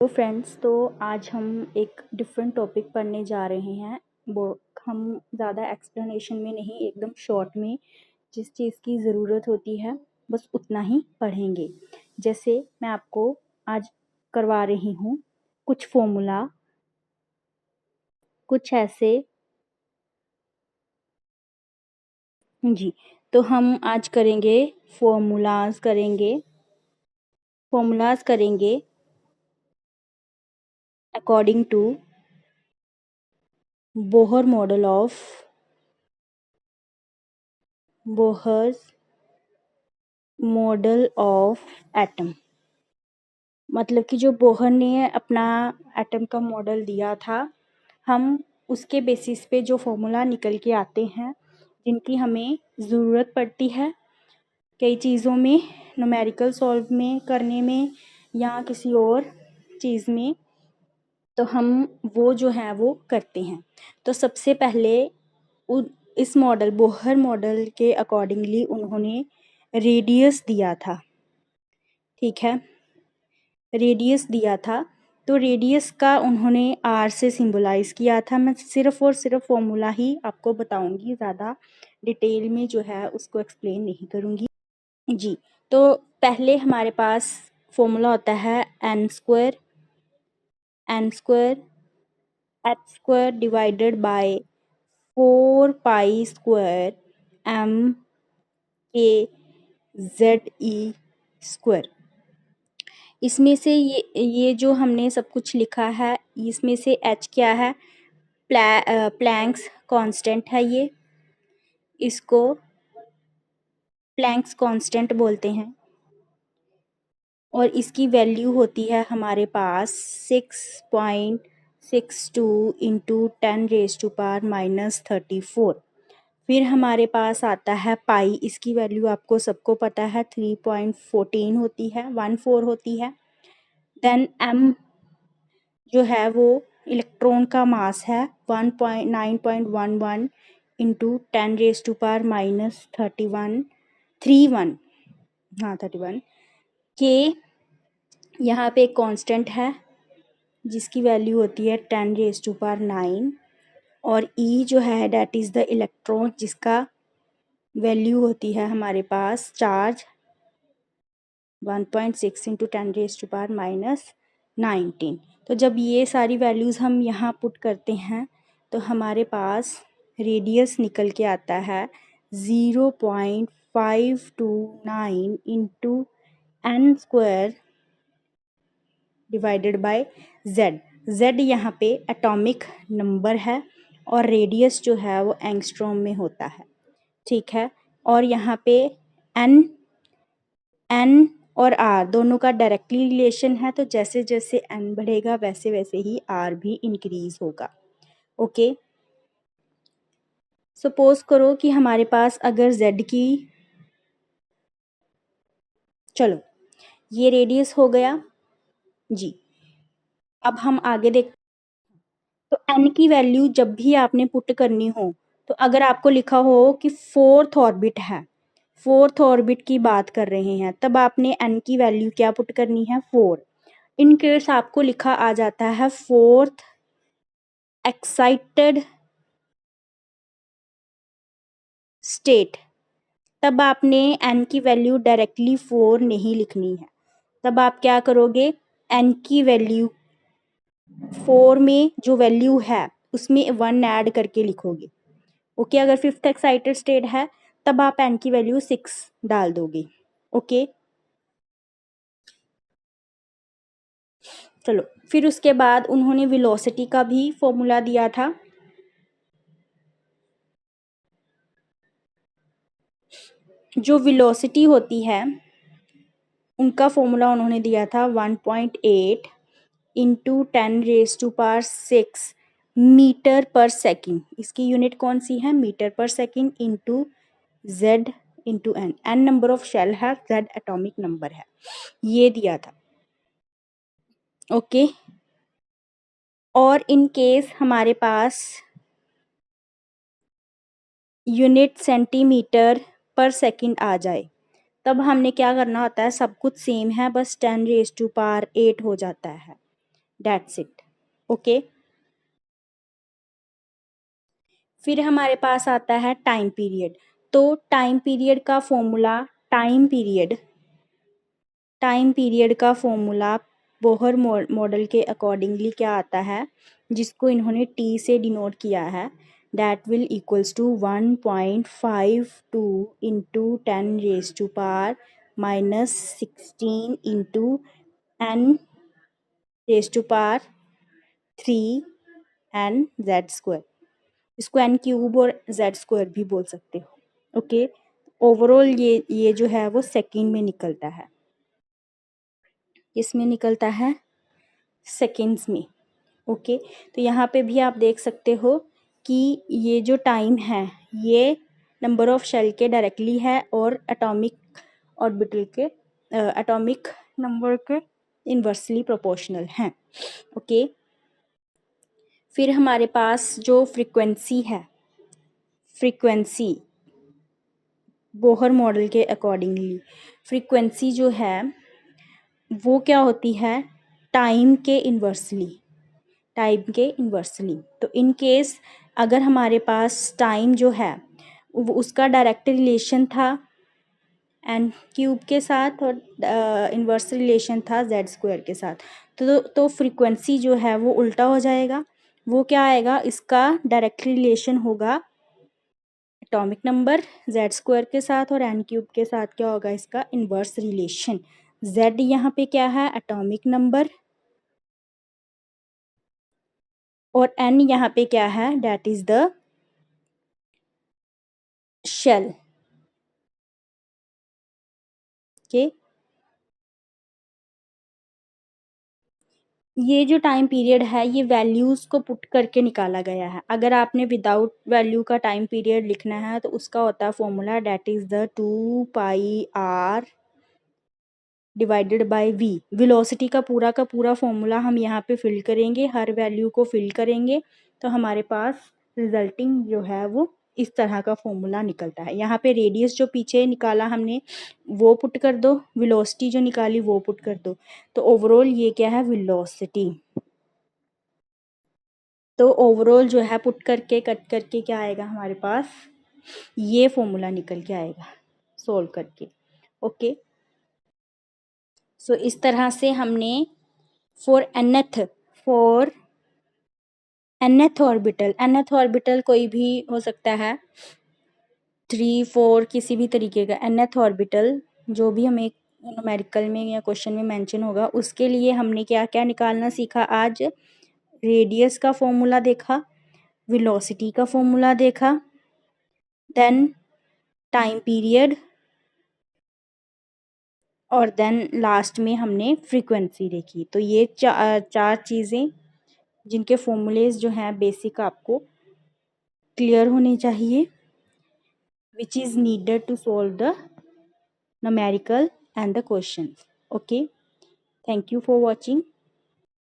तो फ्रेंड्स, तो आज हम एक डिफरेंट टॉपिक पढ़ने जा रहे हैं। वो हम ज़्यादा एक्सप्लेनेशन में नहीं, एकदम शॉर्ट में जिस चीज़ की ज़रूरत होती है बस उतना ही पढ़ेंगे। जैसे मैं आपको आज करवा रही हूँ कुछ फॉर्मूला, कुछ ऐसे। जी, तो हम आज करेंगे फॉर्मूलाज करेंगे according to Bohr model of atom. मतलब कि जो बोहर ने अपना एटम का मॉडल दिया था, हम उसके बेसिस पे जो फॉर्मूला निकल के आते हैं, जिनकी हमें ज़रूरत पड़ती है कई चीज़ों में, न्यूमेरिकल सॉल्व में करने में या किसी और चीज़ में, तो हम वो जो है वो करते हैं। तो सबसे पहले इस बोहर मॉडल के अकॉर्डिंगली उन्होंने रेडियस दिया था। ठीक है, रेडियस दिया था, तो रेडियस का उन्होंने आर से सिंबलाइज किया था। मैं सिर्फ और सिर्फ फॉर्मूला ही आपको बताऊंगी, ज़्यादा डिटेल में जो है उसको एक्सप्लेन नहीं करूंगी। जी, तो पहले हमारे पास फॉर्मूला होता है n square h square divided by 4 pi square m k Z e square. इसमें से ये जो हमने सब कुछ लिखा है, इसमें से एच क्या है? प्लैंक्स कांस्टेंट है। ये इसको प्लैंक्स कांस्टेंट बोलते हैं और इसकी वैल्यू होती है हमारे पास 6.62 इंटू 10⁻⁻34। फिर हमारे पास आता है पाई, इसकी वैल्यू आपको सबको पता है 3.14 होती है, 14 होती है। देन एम जो है वो इलेक्ट्रॉन का मास है 9.11 इंटू 10⁻31 31 के यहाँ पे एक कांस्टेंट है जिसकी वैल्यू होती है 10⁹ और ई जो है डैट इज़ द इलेक्ट्रॉन, जिसका वैल्यू होती है हमारे पास चार्ज 1.6 इंटू 10⁻⁻19। तो जब ये सारी वैल्यूज़ हम यहाँ पुट करते हैं तो हमारे पास रेडियस निकल के आता है 0.529 into n square divided by Z. Z यहाँ पे एटॉमिक नंबर है और रेडियस जो है वो एंगस्ट्रॉम में होता है। ठीक है, और यहाँ पे एन और आर दोनों का डायरेक्टली रिलेशन है, तो जैसे जैसे एन बढ़ेगा वैसे वैसे ही आर भी इंक्रीज होगा। ओके, सपोज करो कि हमारे पास अगर जेड की, चलो ये रेडियस हो गया जी। अब हम आगे देख, तो एन की वैल्यू जब भी आपने पुट करनी हो, तो अगर आपको लिखा हो कि फोर्थ ऑर्बिट है, फोर्थ ऑर्बिट की बात कर रहे हैं, तब आपने एन की वैल्यू क्या पुट करनी है? 4। इन केस आपको लिखा आ जाता है फोर्थ एक्साइटेड स्टेट, तब आपने एन की वैल्यू डायरेक्टली 4 नहीं लिखनी है। तब आप क्या करोगे? एन की वैल्यू 4 में जो वैल्यू है उसमें 1 ऐड करके लिखोगे। ओके, अगर फिफ्थ एक्साइटेड स्टेट है तब आप एन की वैल्यू 6 डाल दोगे। ओके, चलो फिर उसके बाद उन्होंने वेलोसिटी का भी फॉर्मूला दिया था। जो वेलोसिटी होती है उनका फॉर्मूला उन्होंने दिया था 1.8 इंटू 10⁻6 मीटर पर सेकेंड। इसकी यूनिट कौन सी है? Metre per second into Z into n. N number of shell है, जेड एटॉमिक नंबर है, ये दिया था। ओके, और इन केस हमारे पास यूनिट सेंटीमीटर पर सेकेंड आ जाए, तब हमने क्या करना होता है? सब कुछ सेम है, बस 10⁻8 हो जाता है। That's it. ओके, फिर हमारे पास आता है टाइम पीरियड। तो टाइम पीरियड का फॉर्मूला, टाइम पीरियड का फॉर्मूला बोहर मॉडल के अकॉर्डिंगली क्या आता है, जिसको इन्होंने टी से डिनोट किया है, that will equals to 1.52 into 10⁻⁻16 into n⁻3 n Z square. इसको एन क्यूब और जेड स्क्वायर भी बोल सकते हो। ओके, ओवरऑल ये जो है वो सेकेंड में निकलता है। इसमें निकलता है सेकेंड्स में। ओके, तो यहाँ पे भी आप देख सकते हो कि ये जो टाइम है ये नंबर ऑफ शेल के डायरेक्टली है और एटॉमिक ऑर्बिटल के एटॉमिक नंबर के इन्वर्सली प्रोपोर्शनल हैं। ओके, फिर हमारे पास जो फ्रीक्वेंसी है, फ्रीक्वेंसी बोहर मॉडल के अकॉर्डिंगली फ्रीक्वेंसी जो है वो क्या होती है, टाइम के इन्वर्सली, तो इन केस अगर हमारे पास टाइम जो है वो उसका डायरेक्ट रिलेशन था एन क्यूब के साथ और इन्वर्स रिलेशन था जेड स्क्वायर के साथ, तो फ्रीक्वेंसी जो है वो उल्टा हो जाएगा। वो क्या आएगा, इसका डायरेक्ट रिलेशन होगा एटॉमिक नंबर जेड स्क्वायर के साथ और एन क्यूब के साथ क्या होगा, इसका इन्वर्स रिलेशन। जेड यहाँ पे क्या है, एटॉमिक नंबर, और एन यहाँ पे क्या है, that is the shell. Okay, ये जो टाइम पीरियड है ये वैल्यूज को पुट करके निकाला गया है। अगर आपने विदाउट वैल्यू का टाइम पीरियड लिखना है तो उसका होता है formula, that is the 2πr divided by v. Velocity का पूरा फॉर्मूला हम यहाँ पे फिल करेंगे, हर वैल्यू को फिल करेंगे तो हमारे पास रिजल्टिंग जो है वो इस तरह का फॉर्मूला निकलता है। यहाँ पे रेडियस जो पीछे निकाला हमने वो पुट कर दो, वेलोसिटी जो निकाली वो पुट कर दो, तो ओवरऑल ये क्या है, वेलोसिटी। तो ओवरऑल जो है पुट करके कट करके क्या आएगा हमारे पास, ये फॉर्मूला निकल के आएगा सोल्व करके। ओके, सो इस तरह से हमने फॉर nth ऑर्बिटल कोई भी हो सकता है, 3 4 किसी भी तरीके का nth ऑर्बिटल जो भी हमें न्यूमेरिकल में या क्वेश्चन में मेंशन होगा, उसके लिए हमने क्या क्या निकालना सीखा आज। रेडियस का फॉर्मूला देखा, वेलोसिटी का फॉर्मूला देखा, देन टाइम पीरियड, और देन लास्ट में हमने फ्रीक्वेंसी देखी। तो ये चार चीज़ें जिनके फॉर्मूलेज जो हैं बेसिक आपको क्लियर होने चाहिए, which is needed to solve the numerical and the questions. Okay, thank you for watching.